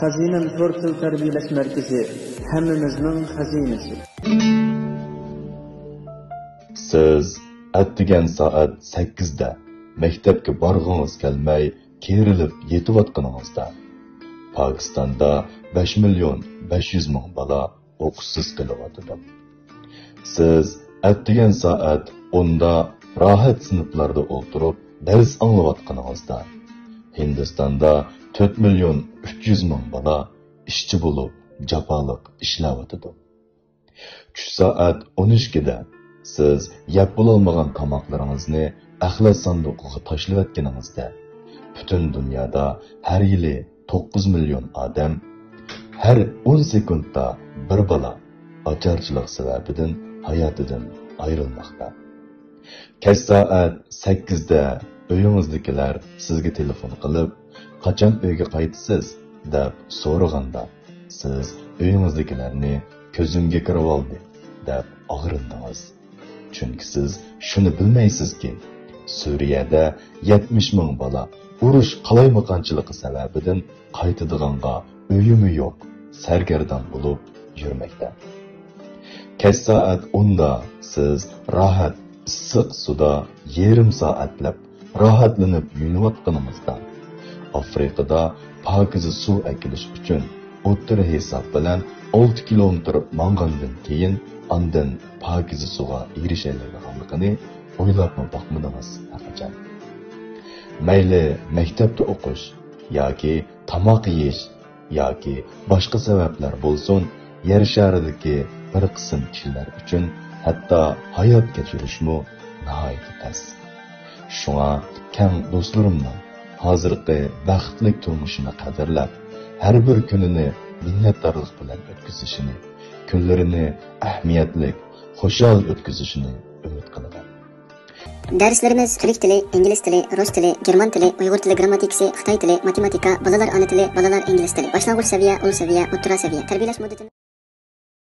Xazinem Tortil Terbiyeleş Merkezi, hemmimizning xazinesi. Siz atdigan soat 8 da maktabga borg'ingiz kelmay, kerilib yetayotganingizda Pokistonda 5.500.000 bola o'qishsiz qilyotdi. Siz atdigan soat 10 da rahat sinflarda o'tirib dars anglayotganingizda Hindistonda 4.300.000 bola ishchi bo'lib jafoliq ishlayotdi. Tush soat 12 da siz yeb bo'lolmagan tomoqlaringizni axlat sanduqiga tashlayotganingizda butun dunyoda har yili 9 million odam har 10 sekundda bir bola ocharchilik sababidan hayotidan ayrilmoqda. Kech soat 8 da uyingizdagilar sizga telefon qilib, qachon uyga qaytasiz deb so'raganda, siz uyingizdagilarni ko'zimga kirib oldi deb og'rindingiz. Chunki siz shuni bilmaysizki, Suriyada 70.000 bola urush qalaymaqonchiligi sababidan qaytadiganga uyimi yo'q, sargardon bo'lib yurmoqda. Kech soat 10 da siz rahat issiq suda yarim soatlab rahatlanib yunayotganingizda Afrikada pokiza suv akilish uchun o'ttiri hisob bilan 6 kilometr mang'andan keyin ondan pokiza suvga erishiladiganligini o'ylabmi boqmadingiz haqacan. Mayli maktabda o'qish yoki tomoq yeyish yoki boshqa sabablar bo'lsin, yer sharidagi bir qism kishilar uchun hatto hayot kechirishmi nihoyat tez. Shunga kang do'stlarimning hozirgi baxtli turmushini qadrlab, har bir kunini minnatdorlik bilan o'tkazishini, kunlarini ahamiyatli, xushal o'tkazishini umid qilaman. Derslerimiz Türk tili, İngiliz tili, Rus tili, German tili, Uyg'ur tili grammatikasi, Xitoy tili, matematika, bolalar ana tili, bolalar ingliz tili, boshlang'ich seviye, ul seviye, o'rta seviye, tarbiyalash muddati